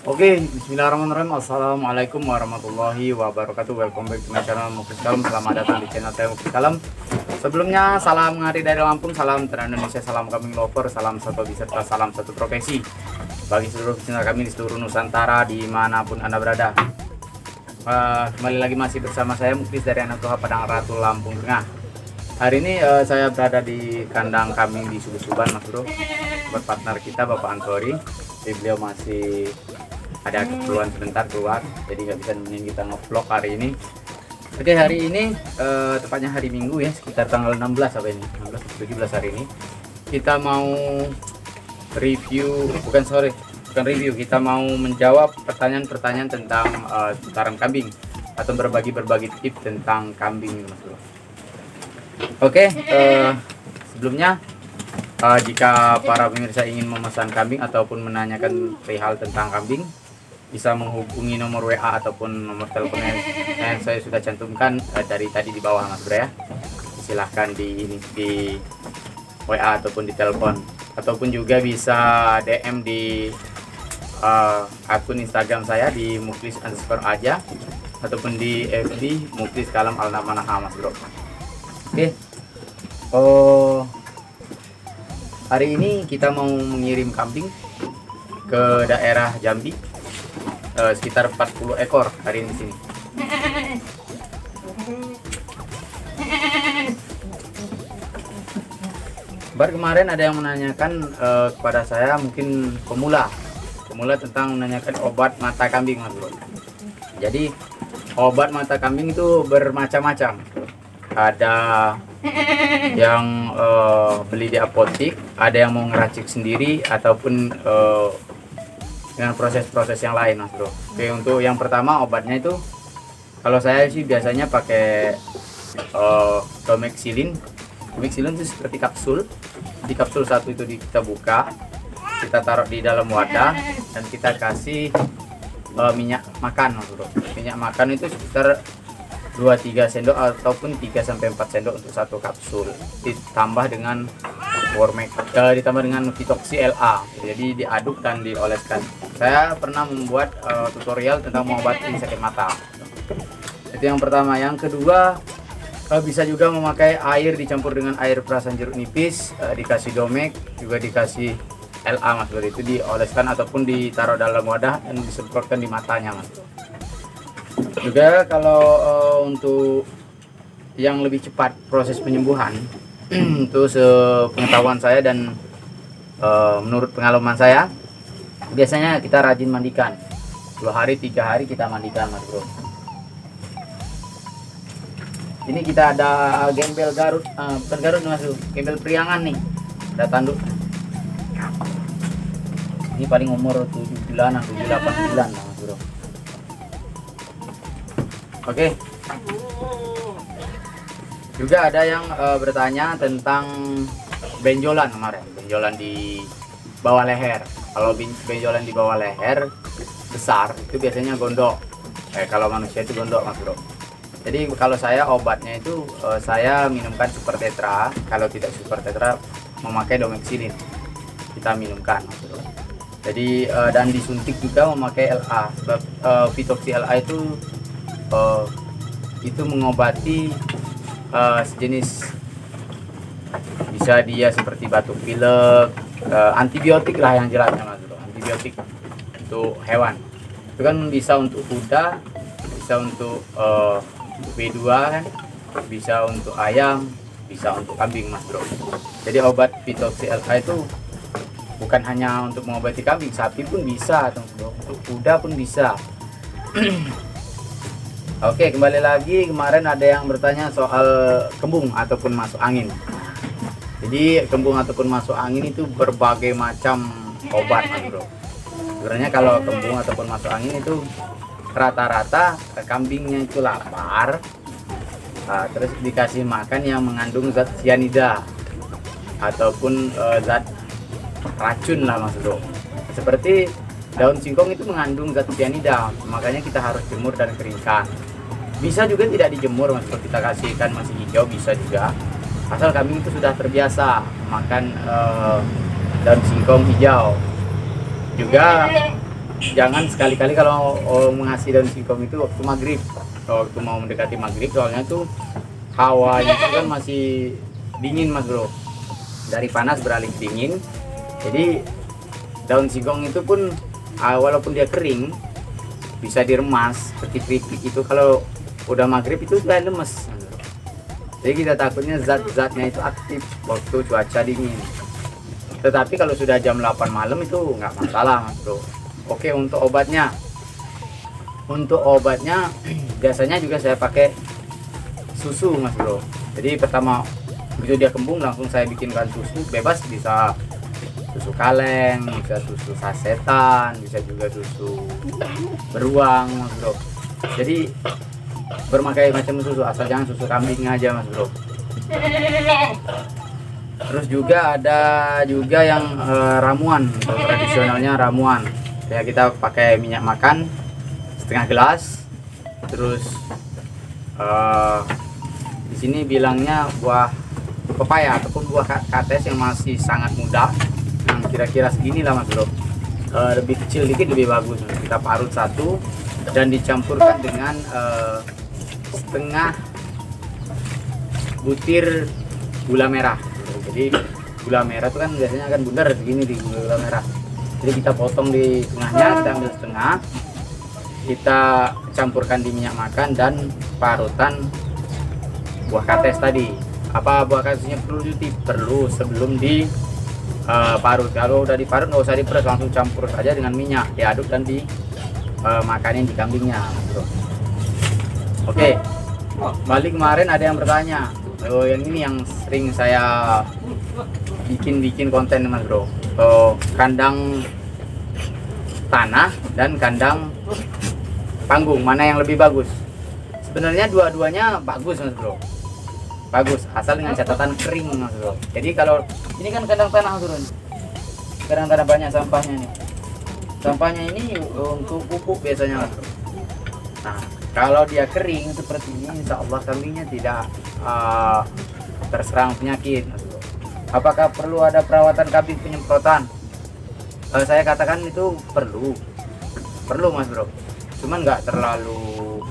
Oke, bismillahirrahmanirrahim. Assalamualaikum warahmatullahi wabarakatuh. Welcome back to my channel Muklis Kalem. Selamat datang di channel saya Muklis Kalem. Sebelumnya, salam ngari dari Lampung, salam Trans Indonesia, salam kambing lover, salam satu hobi serta salam satu profesi bagi seluruh pecinta kami di seluruh Nusantara dimanapun Anda berada. Kembali lagi masih bersama saya Muklis dari Anak Tuha Padang Ratu Lampung Tengah. Hari ini saya berada di kandang kambing di Subuh-Suban, Mas Bro. Berpartner kita Bapak Antori. Jadi beliau masih ada keperluan sebentar keluar, jadi nggak bisa nemenin kita nge-vlog hari ini. Oke, hari ini tepatnya hari Minggu ya, sekitar tanggal 16 apa ini? 16 17 hari ini. Kita mau review, bukan review, kita mau menjawab pertanyaan-pertanyaan tentang seputaran kambing atau berbagi tips tentang kambing, Mas Bro. Oke, sebelumnya jika para pemirsa ingin memesan kambing ataupun menanyakan perihal tentang kambing, bisa menghubungi nomor WA ataupun nomor telepon yang saya sudah cantumkan dari tadi di bawah, Mas Bro ya. Silahkan di WA ataupun di telepon, ataupun juga bisa DM di akun Instagram saya di muklis_aja ataupun di FB Muklis Kalem Alnamanaha, Mas Bro. Oke. Hari ini kita mau mengirim kambing ke daerah Jambi, sekitar 40 ekor hari ini di sini. Kemarin ada yang menanyakan kepada saya, mungkin pemula tentang menanyakan obat mata kambing, Mas Bro. Jadi obat mata kambing itu bermacam-macam. Ada yang beli di apotik, ada yang mau ngeracik sendiri ataupun dengan proses-proses yang lain, Mas Bro. Oke, untuk yang pertama obatnya itu, kalau saya sih biasanya pakai Domexilin. Domexilin itu seperti kapsul. Di kapsul satu itu kita buka, kita taruh di dalam wadah dan kita kasih minyak makan, Mas Bro. Minyak makan itu sekitar 2-3 sendok ataupun 3-4 sendok untuk satu kapsul, ditambah dengan ditambah dengan Vitoxy LA. Jadi diaduk dan dioleskan. Saya pernah membuat tutorial tentang mengobati sakit mata. Itu yang pertama. Yang kedua, bisa juga memakai air dicampur dengan air perasan jeruk nipis, dikasih Domex, juga dikasih LA, Mas Bro. Itu dioleskan ataupun ditaruh dalam wadah dan disemprotkan di matanya, Mas Bro. Juga kalau untuk yang lebih cepat proses penyembuhan, itu sepengetahuan saya dan menurut pengalaman saya, biasanya kita rajin mandikan 2 hari 3 hari kita mandikan, Mas Bro. Ini kita ada gembel Garut, bukan Garut Mas Bro, gembel Priangan nih, ada tanduk. Ini paling umur 7 bulanan, 7-8 bulan, Mas Bro. Oke. Juga ada yang bertanya tentang benjolan kemarin, benjolan di bawah leher. Kalau benjolan di bawah leher besar itu biasanya gondok. Kalau manusia itu gondok, Mas Bro. Jadi kalau saya obatnya itu saya minumkan Super Tetra. Kalau tidak Super Tetra, memakai Domexilin kita minumkan, Mas Bro. Jadi dan disuntik juga memakai LA. Sebab Vitoxy LA itu mengobati sejenis, bisa dia seperti batuk pilek, antibiotik lah yang jelasnya, Mas Bro. Antibiotik untuk hewan itu kan bisa untuk kuda, bisa untuk B2 kan, bisa untuk ayam, bisa untuk kambing, Mas Bro. Jadi obat Vitoxy LA itu bukan hanya untuk mengobati kambing, sapi pun bisa, untuk kuda pun bisa. Oke, kembali lagi, kemarin ada yang bertanya soal kembung ataupun masuk angin. Jadi kembung ataupun masuk angin itu berbagai macam obat, Mas Bro. Sebenarnya kalau kembung ataupun masuk angin itu rata-rata kambingnya itu lapar, terus dikasih makan yang mengandung zat cyanida ataupun zat racun lah, Mas Bro. Seperti daun singkong itu mengandung zat cyanida, makanya kita harus jemur dan keringkan. Bisa juga tidak dijemur, Mas Bro, kita kasih ikan masih hijau bisa juga, asal kambing itu sudah terbiasa makan daun singkong hijau. Juga jangan sekali-kali kalau mengasih daun singkong itu waktu maghrib, waktu mau mendekati maghrib, soalnya tuh hawanya itu kan masih dingin mas bro, dari panas beralih dingin. Jadi daun singkong itu pun walaupun dia kering bisa diremas seperti keripik itu, kalau udah maghrib itu sudah lemes. Jadi kita takutnya zat-zatnya itu aktif waktu cuaca dingin. Tetapi kalau sudah jam 8 malam itu nggak masalah mas bro. Oke, untuk obatnya biasanya juga saya pakai susu mas bro. Jadi pertama begitu dia kembung langsung saya bikinkan susu bebas, bisa susu kaleng, bisa susu sasetan, bisa juga susu beruang mas bro. Jadi berbagai macam susu, asal jangan susu kambing aja mas bro. Terus juga ada juga yang ramuan, tradisionalnya ramuan. Ya kita pakai minyak makan setengah gelas. Terus di sini bilangnya buah pepaya ataupun buah kates yang masih sangat muda, yang kira-kira segini lah mas bro. Lebih kecil dikit lebih bagus. Kita parut satu dan dicampurkan dengan setengah butir gula merah. Jadi gula merah itu kan biasanya kan bundar segini di gula merah. Jadi kita potong di tengahnya, kita ambil setengah, kita campurkan di minyak makan dan parutan buah kates tadi. Apa buah katesnya perlu sebelum di parut. Kalau udah diparut nggak usah diperes, langsung campur saja dengan minyak, diaduk dan makanin di kambingnya bro. Oke, balik kemarin ada yang bertanya, yang ini yang sering saya bikin konten mas bro, kandang tanah dan kandang panggung mana yang lebih bagus? Sebenarnya dua-duanya bagus mas bro, bagus asal dengan catatan kering mas bro. Jadi kalau ini kan kandang tanah turun, kandang tanah banyak sampahnya nih, sampahnya ini untuk pupuk biasanya mas bro. Nah kalau dia kering seperti ini, insya Allah kambingnya tidak terserang penyakit mas bro. Apakah perlu ada perawatan kambing penyemprotan? Saya katakan itu perlu mas bro, cuman nggak terlalu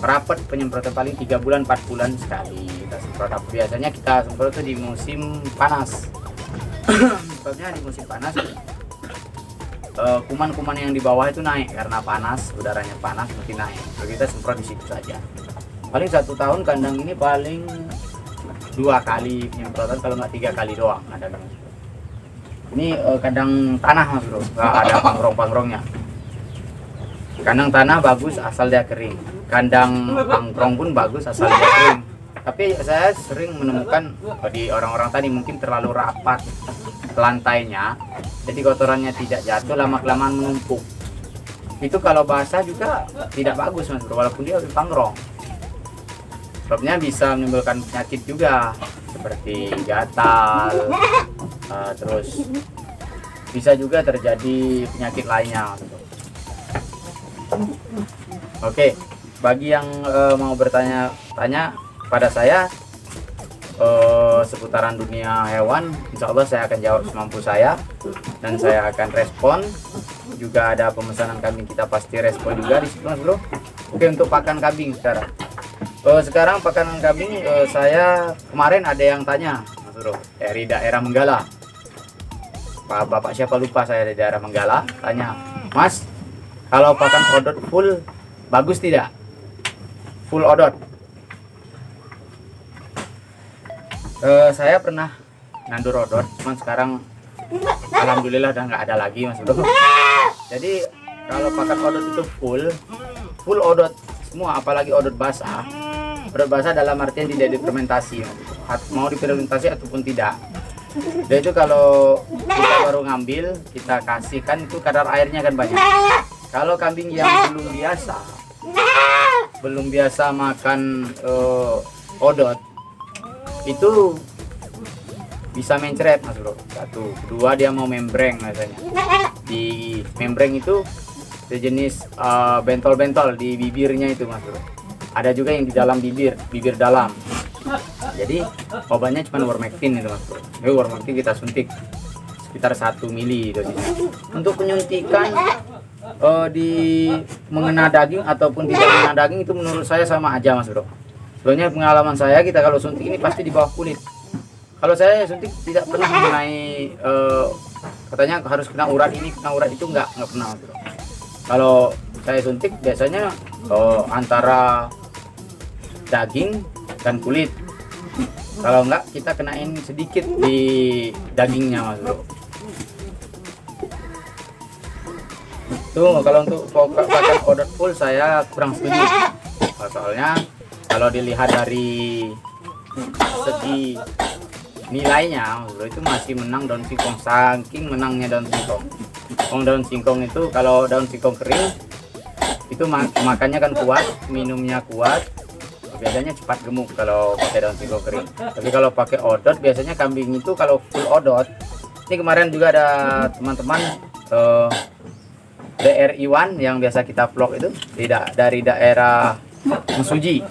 rapat penyemprotan, paling 3 bulan 4 bulan sekali kita semprot. Biasanya kita semprot itu di musim panas. Sebabnya di musim panas kuman-kuman yang di bawah itu naik karena panas, udaranya panas mungkin naik. Jadi kita semprot di situ saja. Paling 1 tahun kandang ini paling 2 kali penyemprotan, kalau nggak 3 kali doang ada kan. Ini kandang tanah mas bro, nggak ada pangrong-pangrongnya. Kandang tanah bagus asal dia kering, kandang pangrong pun bagus asal dia kering. Tapi saya sering menemukan di orang-orang tadi mungkin terlalu rapat lantainya, jadi kotorannya tidak jatuh, lama-kelamaan menumpuk. Itu kalau basah juga tidak bagus mas bro, walaupun dia pangrong. Sebabnya bisa menimbulkan penyakit juga seperti gatal, terus bisa juga terjadi penyakit lainnya. Oke, bagi yang mau bertanya-tanya pada saya seputaran dunia hewan, insya Allah saya akan jawab semampu saya dan saya akan respon. Juga ada pemesanan kambing, kita pasti respon juga di situ mas bro. Oke, untuk pakan kambing sekarang pakanan kambing, saya kemarin ada yang tanya mas bro dari daerah Menggala, bapak siapa lupa, saya dari daerah Menggala, tanya, mas kalau pakan odot full bagus tidak? Full odot. Saya pernah nandur odot, cuman sekarang alhamdulillah udah nggak ada lagi mas bro. Jadi kalau pakan odot itu full odot semua, apalagi odot basah. Odot basah dalam artian tidak difermentasi, mau difermentasi ataupun tidak. Dan itu kalau kita baru ngambil, kita kasihkan itu kadar airnya kan banyak. Kalau kambing yang belum biasa makan odot, itu bisa mencret mas bro. 1, 2 dia mau membreng rasanya. Di membreng itu sejenis bentol-bentol di bibirnya itu mas bro. Ada juga yang di dalam bibir dalam. Jadi obatnya cuma Ivermectin itu mas bro. Jadi Ivermectin kita suntik sekitar 1 mili dosisnya. Untuk penyuntikan di mengena daging ataupun tidak mengena daging itu menurut saya sama aja Mas Bro. Soalnya pengalaman saya, kita kalau suntik ini pasti di bawah kulit. Kalau saya suntik tidak pernah mengenai katanya harus kena urat ini, kena urat itu, nggak pernah Mas Bro. Kalau saya suntik biasanya antara daging dan kulit. Kalau enggak kita kenain sedikit di dagingnya Mas Bro. Tuh kalau untuk pakan odot full saya kurang setuju. Soalnya kalau dilihat dari segi nilainya Mas Bro, itu masih menang daun singkong, saking menangnya daun singkong. Daun singkong itu kalau daun singkong kering itu makannya kan kuat, minumnya kuat, biasanya cepat gemuk kalau pakai daun singkong kering. Tapi kalau pakai odot biasanya kambing itu kalau full odot, ini kemarin juga ada teman-teman DR Iwan yang biasa kita vlog itu tidak dari daerah Mesuji,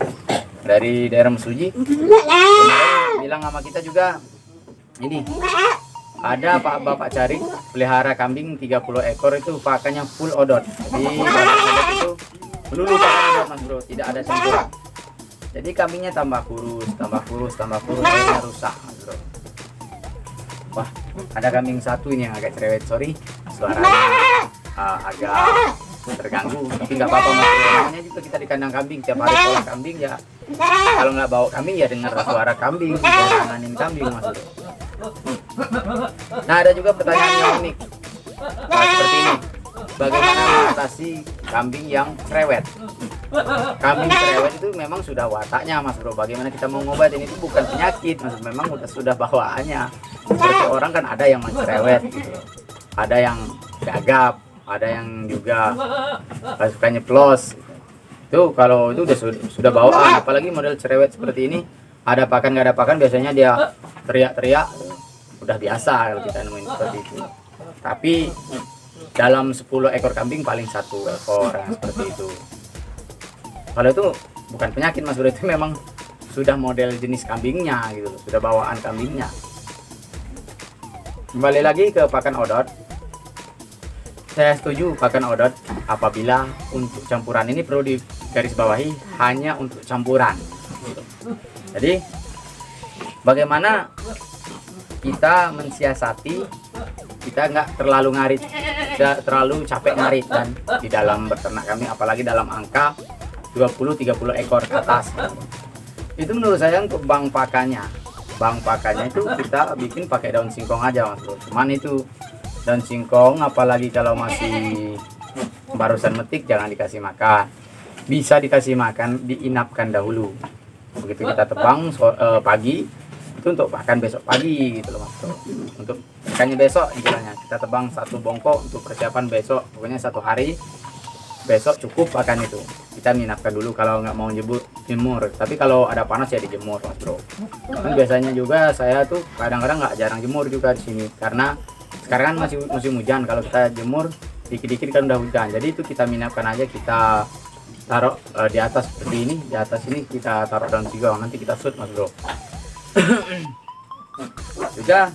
kemarin bilang sama kita juga, ini ada bapak cari pelihara kambing 30 ekor itu pakannya full odot. Jadi odot itu melulu pakan odot Mas Bro, tidak ada campuran. Jadi kambingnya tambah kurus, akhirnya rusak Mas Bro. Wah, ada kambing satu ini yang agak cerewet, sorry suaranya agak terganggu, tapi nggak apa-apa Mas Bro. Namanya juga kita di kandang kambing, tiap hari pola kambing ya. Kalau nggak bawa kambing ya dengar suara kambing, nanganin kambing Mas Bro. Nah, ada juga pertanyaan yang unik. Nah, seperti ini. Bagaimana mengatasi kambing yang cerewet? Kambing cerewet itu memang sudah wataknya Mas Bro. Bagaimana kita mau ngobatin, itu bukan penyakit Mas, memang sudah bawaannya. Seperti orang kan ada yang mencerewet gitu. Ada yang gagap, ada yang juga suka nyeplos. Itu kalau itu sudah bawaan, apalagi model cerewet seperti ini, ada pakan nggak ada pakan biasanya dia teriak-teriak, udah biasa kalau kita nemuin seperti itu. Tapi dalam 10 ekor kambing paling 1 ekor yang seperti itu. Kalau itu bukan penyakit Mas Bro, itu memang sudah model jenis kambingnya gitu, sudah bawaan kambingnya. Kembali lagi ke pakan odot, saya setuju pakan odot apabila untuk campuran ini perlu digarisbawahi hanya untuk campuran gitu. Jadi bagaimana kita mensiasati kita nggak terlalu ngarit, tidak terlalu capek ngarit, dan di dalam beternak kami apalagi dalam angka 20-30 ekor ke atas, itu menurut saya untuk bang pakannya itu kita bikin pakai daun singkong aja Mas Bro. Cuman itu daun singkong apalagi kalau masih barusan metik jangan dikasih makan, bisa dikasih makan diinapkan dahulu. Begitu kita tebang pagi itu untuk pakan besok pagi gitu loh Mas Bro. Untuk ikannya besok istilahnya kita tebang 1 bongkok untuk persiapan besok, pokoknya 1 hari besok cukup pakan itu. Kita minapkan dulu kalau nggak mau jemur, tapi kalau ada panas ya dijemur Mas Bro. Dan biasanya juga saya tuh kadang-kadang nggak jarang jemur juga di sini karena sekarang kan masih musim hujan. Kalau kita jemur dikit-dikit kan udah hujan, jadi itu kita minapkan aja, kita taruh di atas seperti ini, di atas ini kita taruh daun singkong, nanti kita shoot Mas Bro. Juga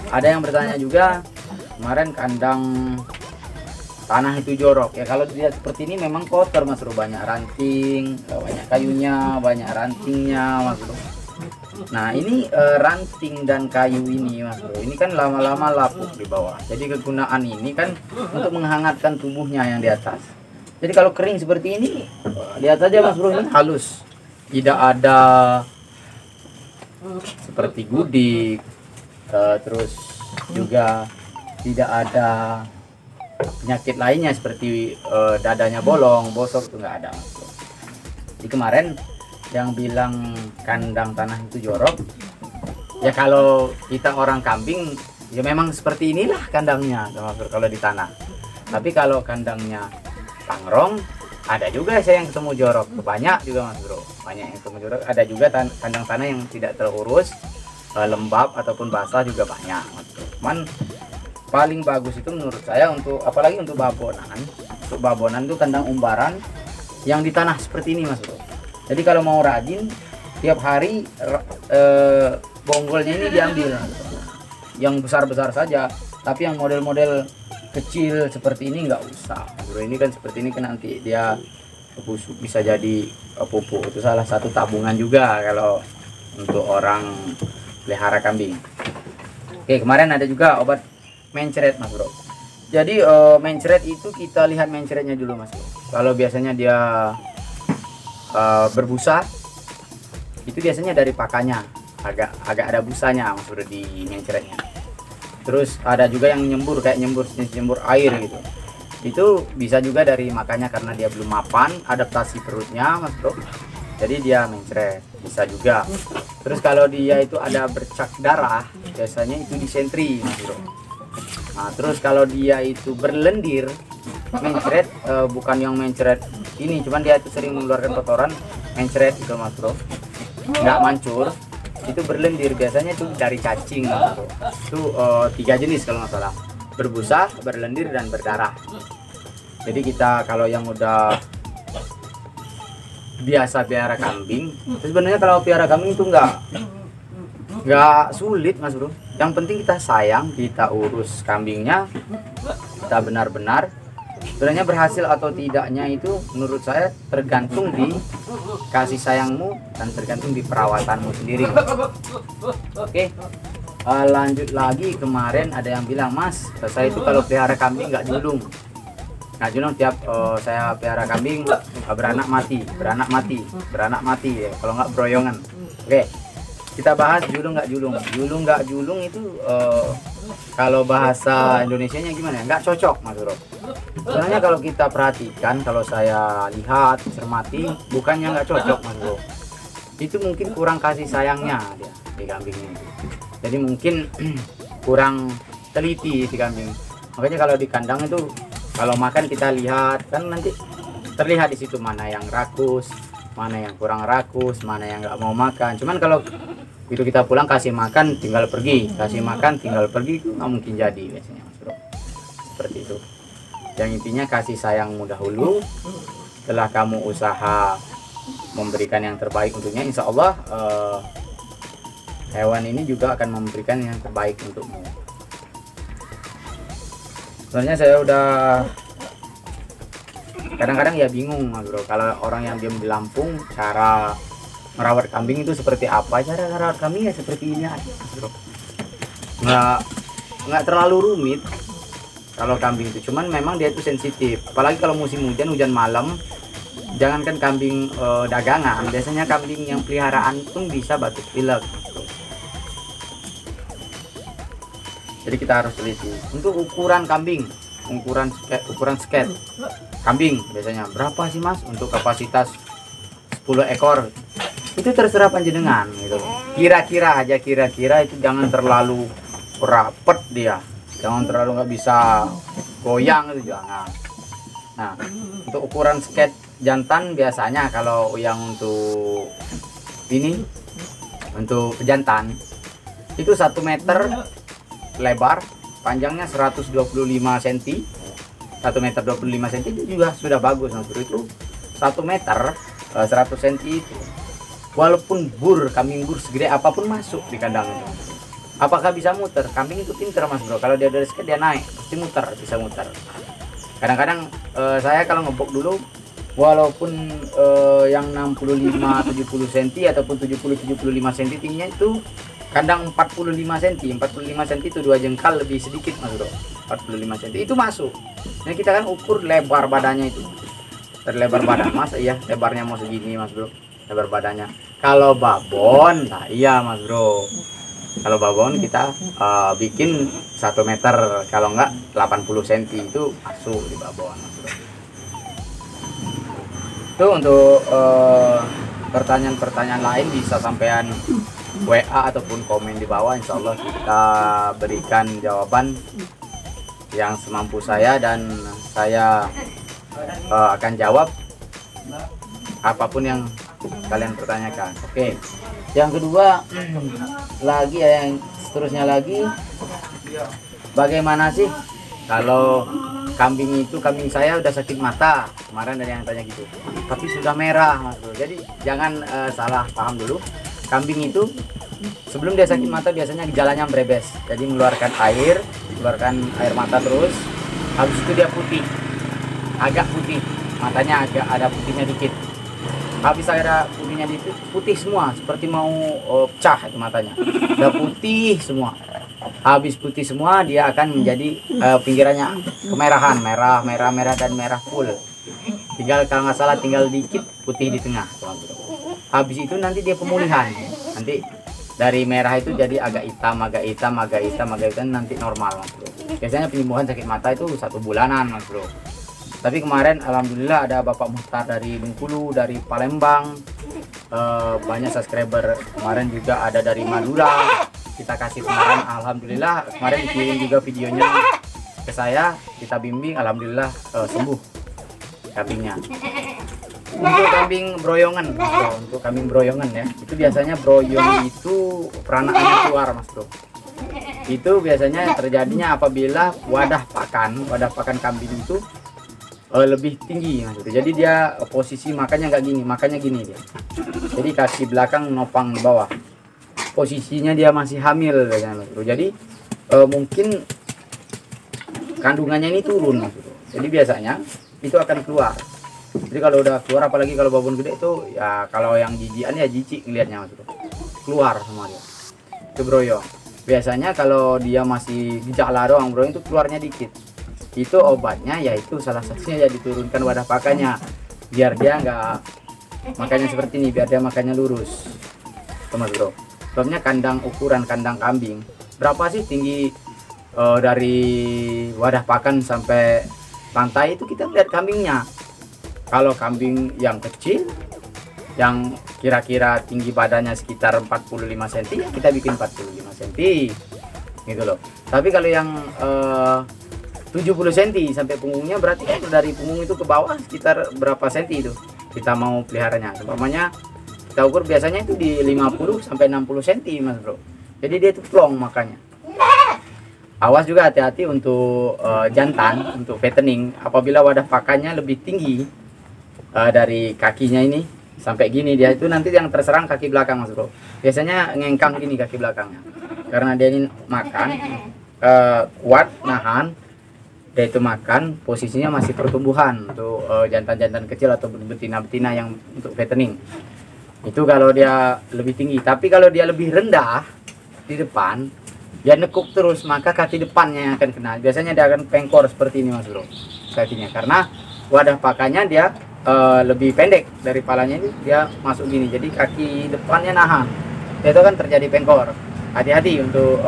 ada yang bertanya juga kemarin kandang tanah itu jorok ya. Kalau dilihat seperti ini memang kotor Mas Bro, banyak ranting, banyak kayunya, banyak rantingnya Mas Bro. Nah ini ranting dan kayu ini Mas Bro, ini kan lama-lama lapuk di bawah. Jadi kegunaan ini kan untuk menghangatkan tubuhnya yang di atas. Jadi kalau kering seperti ini, lihat aja Mas Bro, ini halus, tidak ada seperti gudik, terus juga tidak ada penyakit lainnya seperti dadanya bolong, bosok, itu nggak ada Mas Bro. Jadi kemarin yang bilang kandang tanah itu jorok ya, kalau kita orang kambing ya memang seperti inilah kandangnya Mas Bro kalau di tanah. Tapi kalau kandangnya pangrong, ada juga saya yang ketemu jorok, banyak juga Mas Bro, banyak yang ketemu jorok. Ada juga kandang tanah yang tidak terurus, lembab ataupun basah juga banyak Mas Bro. Cuman paling bagus itu menurut saya untuk apalagi untuk babonan. Untuk babonan itu kandang umbaran yang di tanah seperti ini Mas Bro. Jadi kalau mau rajin tiap hari bonggolnya ini diambil, yang besar-besar saja, tapi yang model-model kecil seperti ini nggak usah bro. Ini kan seperti ini kan nanti dia busuk, bisa jadi pupuk. Itu salah satu tabungan juga kalau untuk orang pelihara kambing. Oke, kemarin ada juga obat mencret mas bro. Jadi mencret itu kita lihat mencretnya dulu mas bro. Kalau biasanya dia berbusa, itu biasanya dari pakannya, agak ada busanya mas bro di mencretnya. Terus ada juga yang nyembur, kayak nyembur air gitu. Itu bisa juga dari makannya, karena dia belum mapan, adaptasi perutnya mas bro, jadi dia mencret, bisa juga. Terus kalau dia itu ada bercak darah, biasanya itu disentri mas bro. Nah, terus kalau dia itu berlendir mencret, bukan yang mencret ini, cuman dia itu sering mengeluarkan kotoran, mencret itu mas bro, nggak mancur, itu berlendir, biasanya itu dari cacing mas bro. Itu 3 jenis kalau nggak salah, berbusa, berlendir, dan berdarah. Jadi kita kalau yang udah biasa piara kambing, sebenarnya kalau piara kambing itu nggak sulit mas bro. Yang penting kita sayang, kita urus kambingnya, kita benar-benar. Sebenarnya berhasil atau tidaknya itu menurut saya tergantung di kasih sayangmu dan tergantung di perawatanmu sendiri. Oke, lanjut lagi. Kemarin ada yang bilang, mas saya itu kalau pelihara kambing nggak julung. Nah julung tiap saya pelihara kambing beranak mati ya, kalau nggak beroyongan. Oke, kita bahas julung nggak julung itu kalau bahasa Indonesianya gimana ya, nggak cocok mas bro. Sebenarnya kalau kita perhatikan, kalau saya lihat cermati, bukannya nggak cocok mas bro, itu mungkin kurang kasih sayangnya dia di kambingnya. Jadi mungkin kurang teliti di kambing. Makanya kalau di kandang itu kalau makan kita lihat, kan nanti terlihat di situ mana yang rakus, mana yang kurang rakus, mana yang nggak mau makan. Cuman kalau itu kita pulang kasih makan tinggal pergi, kasih makan tinggal pergi, itu nggak mungkin jadi biasanya mas bro. Seperti itu. Yang intinya kasih sayangmu dahulu, setelah kamu usaha memberikan yang terbaik untuknya, insya Allah hewan ini juga akan memberikan yang terbaik untukmu. Sebenarnya saya udah kadang-kadang ya bingung mas bro, kalau orang yang diam di Lampung, cara merawat kambing itu seperti apa. Cara merawat kambing ya seperti ini aja mas bro, nggak terlalu rumit kalau kambing itu. Cuman memang dia itu sensitif, apalagi kalau musim hujan malam. Jangankan kambing dagangan, biasanya kambing yang peliharaan pun bisa batuk pilek. Jadi kita harus teliti. Untuk ukuran kambing, ukuran sket kambing biasanya berapa sih mas untuk kapasitas 10 ekor? Itu terserah panjenengan gitu. Kira-kira itu jangan terlalu rapet dia, jangan terlalu nggak bisa goyang itu jangan. Nah, untuk ukuran sket jantan biasanya kalau yang untuk ini, untuk pejantan itu 1 meter lebar, panjangnya 125 cm, 1 meter 25 cm itu juga sudah bagus mas bro. Itu 1 meter 100 cm itu, walaupun kambing bur segede apapun masuk di kandang itu. Apakah bisa muter? Kambing itu pinter mas bro, kalau dia dari sket dia naik pasti muter, bisa muter. Kadang-kadang saya kalau ngebok dulu, walaupun yang 65-70 cm ataupun 70-75 cm tingginya, itu kandang 45 cm itu 2 jengkal lebih sedikit mas bro, 45 cm itu masuk. Nah kita kan ukur lebar badannya itu, terlebar badan mas, iya lebarnya mau segini mas bro, lebar badannya. Kalau babon, nah iya mas bro, kalau babon kita bikin 1 meter, kalau enggak 80 cm itu masuk di babon mas bro. Itu untuk pertanyaan-pertanyaan lain bisa sampean WA ataupun komen di bawah, insya Allah kita berikan jawaban yang semampu saya, dan saya akan jawab apapun yang kalian pertanyakan. Oke, yang kedua lagi ya, yang seterusnya lagi, bagaimana sih kalau kambing saya udah sakit mata? Kemarin ada yang tanya gitu, tapi sudah merah mas bro. Jadi jangan salah paham dulu. Kambing itu Sebelum dia sakit mata biasanya gejalanya berebes, jadi mengeluarkan air mata terus. Habis itu dia putih, agak putih, matanya agak ada putihnya dikit. Habis ada putihnya dikit, putih semua, seperti mau pecah itu matanya. Udah putih semua. Habis putih semua, dia akan menjadi pinggirannya kemerahan, merah dan merah full. Tinggal kalau nggak salah tinggal dikit putih di tengah. Habis itu nanti dia pemulihan. Nanti dari merah itu jadi agak hitam, nanti normal, Mas Bro. Biasanya penyembuhan sakit mata itu 1 bulanan, Mas Bro. Tapi kemarin alhamdulillah ada Bapak Muhtar dari Bengkulu, dari Palembang, banyak subscriber. Kemarin juga ada dari Madura, kita kasih kemarin, alhamdulillah kemarin dikirim juga videonya ke saya, kita bimbing, alhamdulillah sembuh kambingnya. Untuk kambing broyongan, untuk kambing broyongan ya, itu biasanya broyong itu peranaknya keluar, Mas Bro. Itu biasanya terjadinya apabila wadah pakan kambing itu lebih tinggi, Mas Bro. Jadi dia posisi makannya nggak gini, makannya gini dia. Jadi kaki belakang nopang di bawah. Posisinya dia masih hamil, Mas Bro. Jadi mungkin kandungannya ini turun, Mas Bro. Jadi biasanya itu akan keluar. Jadi kalau udah keluar, apalagi kalau babon gede itu ya, kalau yang jijian ya jijik ngelihatnya, Mas Bro. Keluar semua dia. Itu broyong. Biasanya kalau dia masih gejala doang, broyong itu keluarnya dikit. Itu obatnya yaitu salah satunya ya diturunkan wadah pakannya, biar dia nggak makannya seperti ini, biar dia makannya lurus, Mas Bro. Sebabnya ukuran kandang kambing berapa sih tinggi dari wadah pakan sampai lantai itu kita lihat kambingnya. Kalau kambing yang kecil, yang kira-kira tinggi badannya sekitar 45 cm, ya kita bikin 45 cm gitu loh. Tapi kalau yang 70 cm sampai punggungnya, berarti kan dari punggung itu ke bawah sekitar berapa senti itu kita mau peliharanya. Umpamanya kita ukur biasanya itu di 50 sampai 60 cm, Mas Bro. Jadi dia itu plong makanya. Awas juga hati-hati untuk jantan, untuk fattening, apabila wadah pakannya lebih tinggi dari kakinya ini sampai gini, dia itu nanti yang terserang kaki belakang, Mas Bro. Biasanya ngengkang gini kaki belakangnya, karena dia ini makan kuat nahan, dia itu makan posisinya masih pertumbuhan untuk jantan-jantan kecil atau betina-betina yang untuk fattening. Itu kalau dia lebih tinggi. Tapi kalau dia lebih rendah di depan, dia nekuk terus, maka kaki depannya yang akan kena. Biasanya dia akan pengkor seperti ini, Mas Bro, kakinya, karena wadah pakannya dia lebih pendek dari palanya, ini dia masuk gini, jadi kaki depannya nahan, itu kan terjadi pengkor. Hati-hati untuk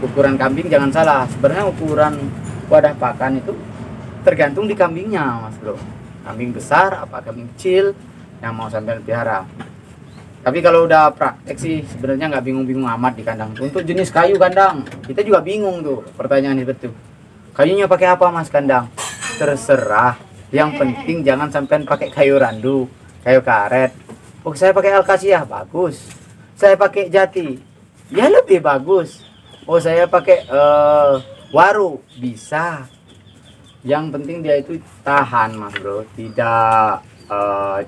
ukuran kambing, jangan salah. Sebenarnya ukuran wadah pakan itu tergantung di kambingnya, Mas Bro. Kambing besar apa kambing kecil yang mau sampai pelihara. Tapi kalau udah praktek sih sebenarnya nggak bingung-bingung amat di kandang. Untuk jenis kayu kandang kita juga bingung tuh, pertanyaan itu. Kayunya pakai apa, Mas, kandang? Terserah. Yang penting jangan sampai pakai kayu randu, kayu karet. Oh, saya pakai akasia, bagus. Saya pakai jati, ya lebih bagus. Oh, saya pakai waru, bisa. Yang penting dia itu tahan, Mas Bro, tidak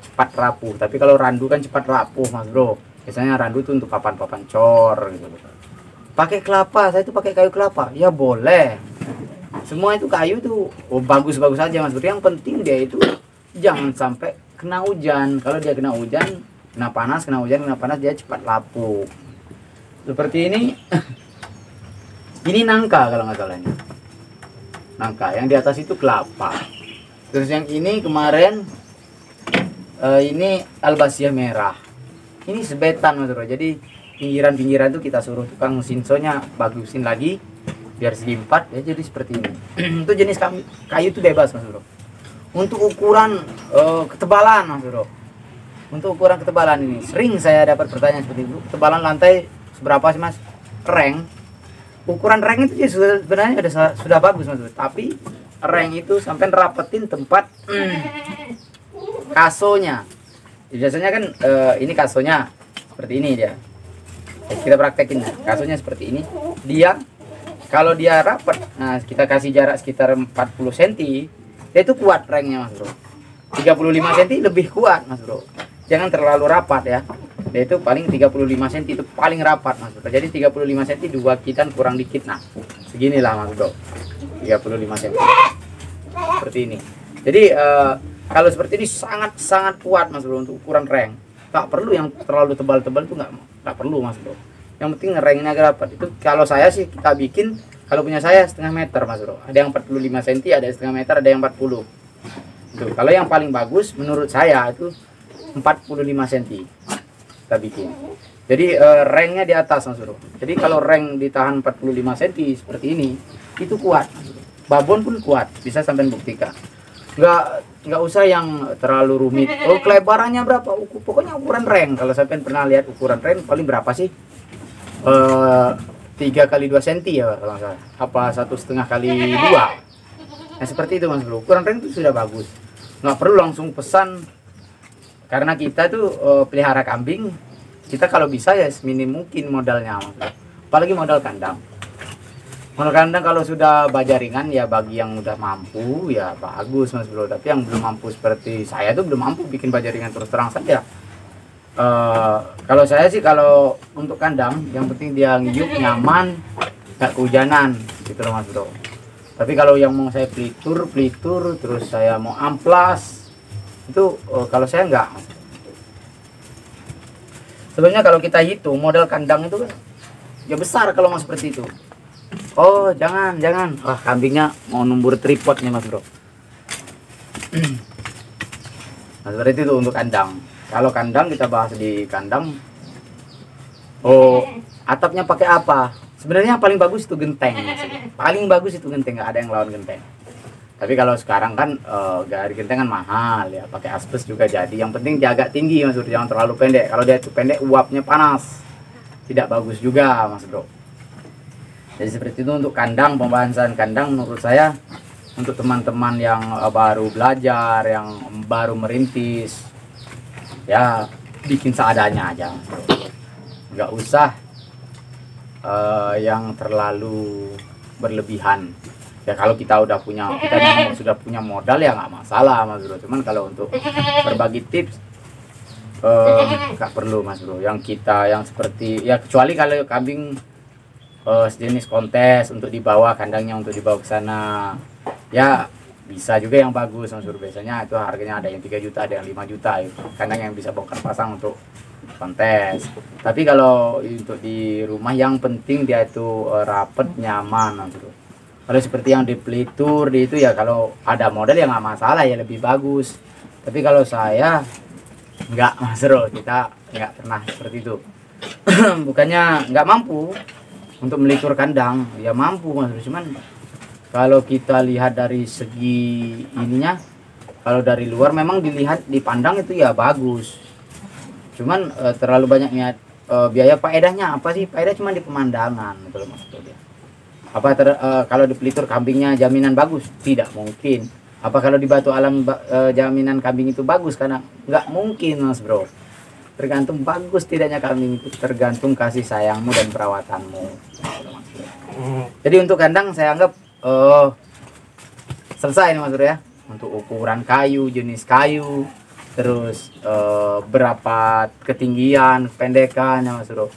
cepat rapuh. Tapi kalau randu kan cepat rapuh, Mas Bro. Biasanya randu itu untuk papan-papan cor gitu. Pakai kelapa, saya itu pakai kayu kelapa, ya boleh. Semua itu kayu tuh bagus-bagus aja, Mas Bro. Yang penting dia itu jangan sampai kena hujan. Kalau dia kena hujan, kena panas, dia cepat lapuk. Seperti ini. Ini nangka kalau nggak salah ini. Nangka, yang di atas itu kelapa. Terus yang ini kemarin ini albasia merah. Ini sebetan, Mas Bro. Jadi pinggiran-pinggiran itu kita suruh tukang sinsonya bagusin lagi biar segi 4 ya, jadi seperti ini. Itu jenis kayu itu bebas, Mas Bro. Untuk ukuran ketebalan, Mas Bro, untuk ukuran ketebalan ini sering saya dapat pertanyaan seperti itu. Ketebalan lantai seberapa sih, Mas? Reng, ukuran reng itu sebenarnya sudah bagus, Mas Bro. Tapi reng itu sampai rapetin tempat kasonya. Biasanya kan ini kasonya seperti ini dia. Kita praktekin, kasonya seperti ini. Dia kalau dia rapat, nah kita kasih jarak sekitar 40 cm, dia itu kuat rengnya, Mas Bro. 35 cm lebih kuat, Mas Bro. Jangan terlalu rapat ya. Dia itu paling 35 cm, itu paling rapat Mas Bro. Jadi 35 cm dua kitan kurang dikit. Nah, seginilah Mas Bro. 35 cm. Seperti ini. Jadi kalau seperti ini sangat kuat Mas Bro untuk ukuran reng. Tak perlu yang terlalu tebal-tebal itu nggak perlu Mas Bro. Yang penting rengnya agak rapat. Itu kalau saya sih kita bikin, kalau punya saya setengah meter Mas Bro. Ada yang 45 cm, ada yang setengah meter, ada yang 40. Tuh, kalau yang paling bagus menurut saya itu 45 cm kita bikin. Jadi rengnya di atas Mas Bro. Jadi kalau reng ditahan 45 cm seperti ini, itu kuat. Babon pun kuat, bisa sampai buktikan. Nggak usah yang terlalu rumit. Oh, kelebarannya berapa? Pokoknya ukuran reng. Kalau sampai pernah lihat ukuran reng paling berapa sih? 3 kali 2 cm ya kalau nggak salah. Apa 1,5 kali 2? Nah seperti itu Mas Bro. Ukuran reng itu sudah bagus. Nggak perlu langsung pesan, karena kita tuh pelihara kambing, kita kalau bisa ya seminim mungkin modalnya Mas Bro. Apalagi modal kandang. Modal kandang kalau sudah bajaringan ya bagi yang udah mampu ya bagus Mas Bro. Tapi yang belum mampu seperti saya tuh belum mampu bikin bajaringan terus terang saja. Kalau saya sih kalau untuk kandang yang penting dia ngiyup nyaman, nggak kehujanan gitu loh Mas Bro. Tapi kalau yang mau saya pelitur terus saya mau amplas itu kalau saya enggak. Sebenarnya kalau kita hitung modal kandang itu kan ya besar kalau mau seperti itu. Oh jangan, wah kambingnya mau numbur tripod nih Mas Bro. Nah seperti itu untuk kandang. Kalau kandang kita bahas di kandang. Oh atapnya pakai apa? Sebenarnya yang paling bagus itu genteng. Paling bagus itu genteng, nggak ada yang lawan genteng. Tapi kalau sekarang kan dari genteng kan mahal ya, pakai asbes juga jadi. Yang penting jaga tinggi Mas Bro, jangan terlalu pendek. Kalau dia itu pendek uapnya panas, tidak bagus juga Mas Bro. Jadi seperti itu untuk kandang, pembahasan kandang menurut saya untuk teman-teman yang baru belajar, yang baru merintis, ya bikin seadanya aja Mas Bro. Nggak usah yang terlalu berlebihan. Ya kalau kita udah punya, kita sudah punya modal ya nggak masalah Mas Bro. Cuman kalau untuk berbagi tips nggak perlu Mas Bro. Yang kita yang seperti ya kecuali kalau kambing sejenis kontes untuk dibawa kandangnya, untuk dibawa ke sana ya bisa juga yang bagus Mas Bro. Biasanya itu harganya ada yang 3 juta, ada yang 5 juta itu kandang yang bisa bongkar pasang untuk kontes. Tapi kalau untuk di rumah yang penting dia itu rapet, nyaman Mas Bro. Kalau seperti yang di pelitur di itu ya kalau ada modal ya nggak masalah ya, lebih bagus. Tapi kalau saya nggak Mas Bro, kita nggak pernah seperti itu. Bukannya nggak mampu untuk melitur kandang, ya mampu Mas Bro. Cuman kalau kita lihat dari segi ininya, kalau dari luar memang dilihat dipandang itu ya bagus. Cuman terlalu banyaknya biaya. Faedahnya apa sih? Faedah cuma di pemandangan gitu Mas Bro. Apa kalau di pelitur kambingnya jaminan bagus? Tidak mungkin. Apa kalau di Batu Alam jaminan kambing itu bagus? Karena nggak mungkin Mas Bro. Tergantung bagus tidaknya kambing itu, tergantung kasih sayangmu dan perawatanmu. Jadi untuk kandang saya anggap selesai nih Mas Bro ya. Untuk ukuran kayu, jenis kayu, terus berapa ketinggian, pendekannya Mas Bro.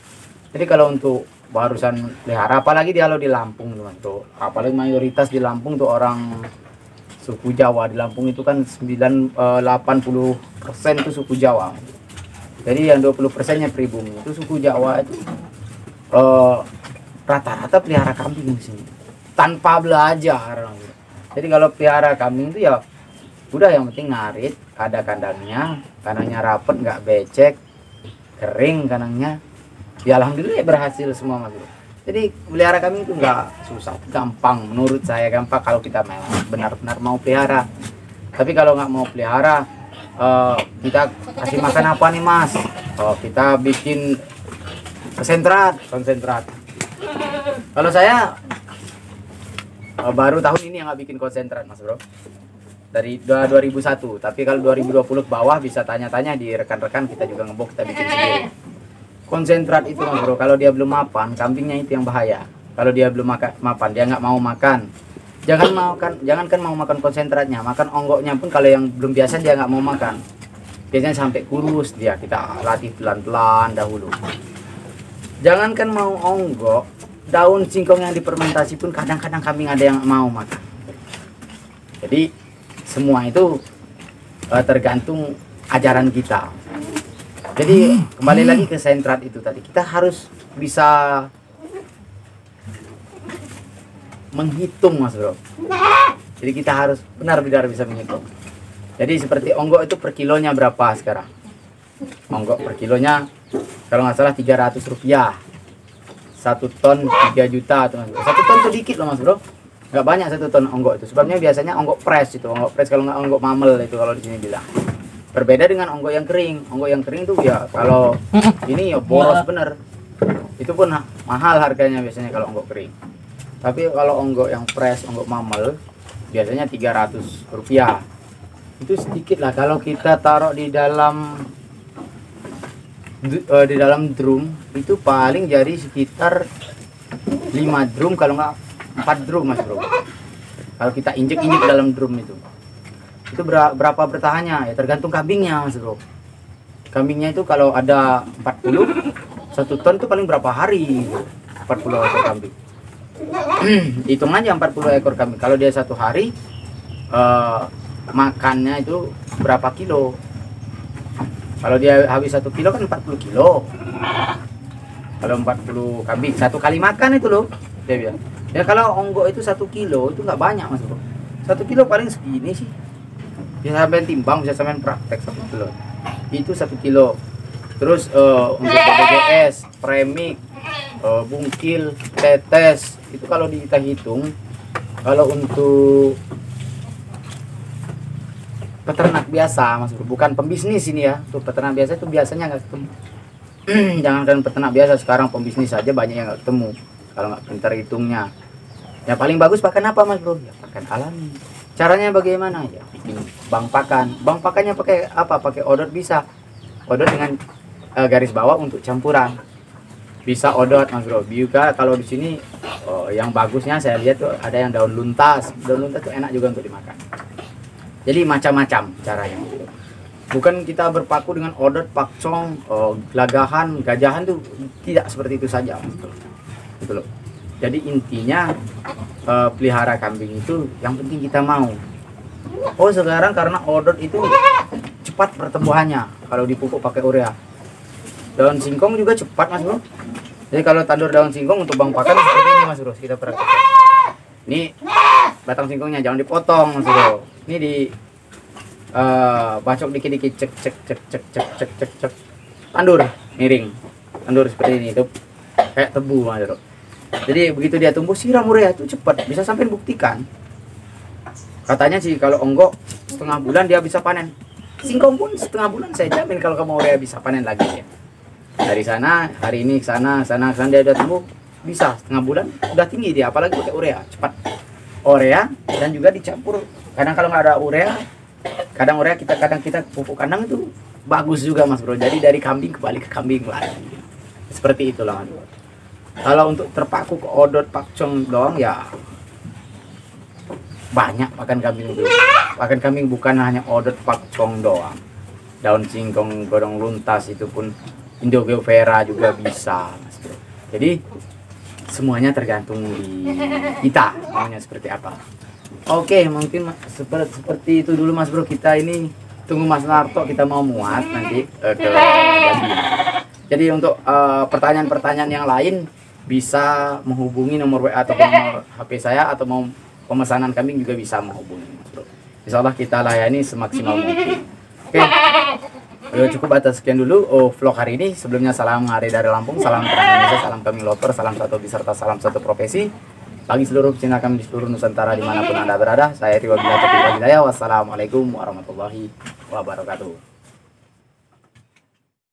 Jadi kalau untuk barusan pelihara, apalagi dia kalau di Lampung Mas Bro, apalagi mayoritas di Lampung tuh orang suku Jawa. Di Lampung itu kan 80% itu suku Jawa. Jadi yang 20%-nya pribumi itu suku Jawa itu rata-rata pelihara kambing di sini tanpa belajar. Jadi kalau pelihara kambing itu ya udah yang penting ngarit, ada kandangnya rapet, nggak becek, kering kandangnya. Ya alhamdulillah berhasil semua Mas Bro. Jadi pelihara kambing itu nggak susah, gampang menurut saya, gampang kalau kita memang benar-benar mau pelihara. Tapi kalau nggak mau pelihara, kita kasih makan apa nih Mas? Kita bikin konsentrat. Kalau saya baru tahun ini yang nggak bikin konsentrat Mas Bro, dari 2001. Tapi kalau 2020 ke bawah bisa tanya-tanya di rekan-rekan, kita juga ngebok, kita bikin sendiri. Konsentrat itu Mas Bro, kalau dia belum mapan, kambingnya itu yang bahaya. Kalau dia belum mapan, dia nggak mau makan. Jangankan mau makan konsentratnya, makan onggoknya pun kalau yang belum biasa dia nggak mau makan. biasanya sampai kurus dia, kita latih pelan-pelan dahulu. Jangankan mau onggok, daun singkong yang difermentasi pun kadang-kadang kambing ada yang mau makan. Jadi semua itu tergantung ajaran kita. Jadi kembali lagi ke sentrat itu tadi, kita harus bisa menghitung Mas Bro. Jadi kita harus benar-benar bisa menghitung. Jadi seperti onggok itu per kilonya berapa sekarang? Onggok per kilonya kalau nggak salah 300 rupiah. 1 ton 3 juta tuh Mas Bro. 1 ton itu dikit loh Mas Bro. Nggak banyak 1 ton onggok itu. Sebabnya biasanya onggok fresh itu, onggok fresh, kalau nggak onggok mamel itu kalau di sini bilang. Berbeda dengan onggok yang kering. Onggok yang kering tuh ya kalau ini ya boros bener. Itu pun mahal harganya biasanya kalau onggok kering. Tapi kalau onggok yang fresh, onggok mamel biasanya 300 rupiah. Itu sedikit lah kalau kita taruh di dalam drum itu paling jadi sekitar 5 drum kalau nggak 4 drum Mas Bro. Kalau kita injek-injek dalam drum itu berapa bertahannya ya tergantung kambingnya Mas Bro. Kambingnya itu kalau ada 40 1 ton itu paling berapa hari 40 ekor kambing. Hitung aja 40 ekor kambing, kalau dia 1 hari makannya itu berapa kilo. Kalau dia habis 1 kilo kan 40 kilo. Kalau 40 kambing 1 kali makan itu loh dia bilang. Ya kalau onggok itu 1 kilo itu nggak banyak Mas Bro. 1 kilo paling segini sih. Bisa sampai timbang, bisa sampai praktek 1 kilo. Itu 1 kilo. Terus untuk BBGS, premik, bungkil, tetes itu kalau kita hitung, kalau untuk peternak biasa Mas Bro, bukan pembisnis ini ya. Untuk peternak biasa itu biasanya nggak ketemu. Jangankan peternak biasa, sekarang pembisnis saja banyak yang nggak ketemu kalau nggak pintar hitungnya. Ya paling bagus pakan apa Mas Bro? Ya pakan alami. Caranya bagaimana? Ya bikin bank pakan. Bank pakannya pakai apa? Pakai odot bisa. Odot dengan garis bawah untuk campuran. Bisa odot Mas Bro. Juga kalau di sini yang bagusnya saya lihat tuh ada yang daun luntas. Daun luntas tuh enak juga untuk dimakan. Jadi macam-macam caranya. Bukan kita berpaku dengan odot, pakcong, gelagahan, gajahan tuh tidak seperti itu saja Mas Bro. Gitu loh. Jadi intinya pelihara kambing itu yang penting kita mau. Oh sekarang karena odot itu cepat pertumbuhannya kalau dipupuk pakai urea. Daun singkong juga cepat Mas Bro. Jadi kalau tandur daun singkong untuk bang pakan seperti ini Mas Bro, kita praktekkan. Ini batang singkongnya jangan dipotong Mas Bro. Ini di bacok dikit-dikit, cek. Tandur miring. Tandur seperti ini itu kayak tebu Mas Bro. Jadi begitu dia tumbuh siram urea itu cepat, bisa sampai buktikan. Katanya sih kalau onggok setengah bulan dia bisa panen. Singkong pun setengah bulan saya jamin kalau kamu urea bisa panen lagi ya. Dari sana hari ini ke sana dia udah tumbuh bisa setengah bulan udah tinggi dia, apalagi pakai urea cepat. Urea dan juga dicampur. Kadang kalau nggak ada urea, kadang kita pupuk kandang itu bagus juga Mas Bro. Jadi dari kambing kembali ke kambing lagi. Seperti itulah Mas Bro. Kalau untuk terpaku ke odot pakcong doang ya banyak pakan kambing itu. Pakan kambing bukan hanya odot pakcong doang. Daun singkong, godong luntas itu pun Indogovera juga bisa Mas Bro. Jadi semuanya tergantung di kita maunya seperti apa. Oke, mungkin seperti itu dulu Mas Bro. Kita ini tunggu Mas Narto, kita mau muat nanti ke Jambi. Jadi untuk pertanyaan-pertanyaan yang lain bisa menghubungi nomor WA atau nomor HP saya, atau mau pemesanan kambing juga bisa menghubungi Mas Bro. Insya Allah kita layani semaksimal mungkin. Oke, cukup atas sekian dulu vlog hari ini. Sebelumnya salam hari dari Lampung, salam terang Indonesia, salam kambing lover, salam satu beserta salam satu profesi bagi seluruh pecinta kambing di seluruh Nusantara dimanapun Anda berada. Saya Riwa Bila Taufiq Hidayah. Wassalamualaikum warahmatullahi wabarakatuh.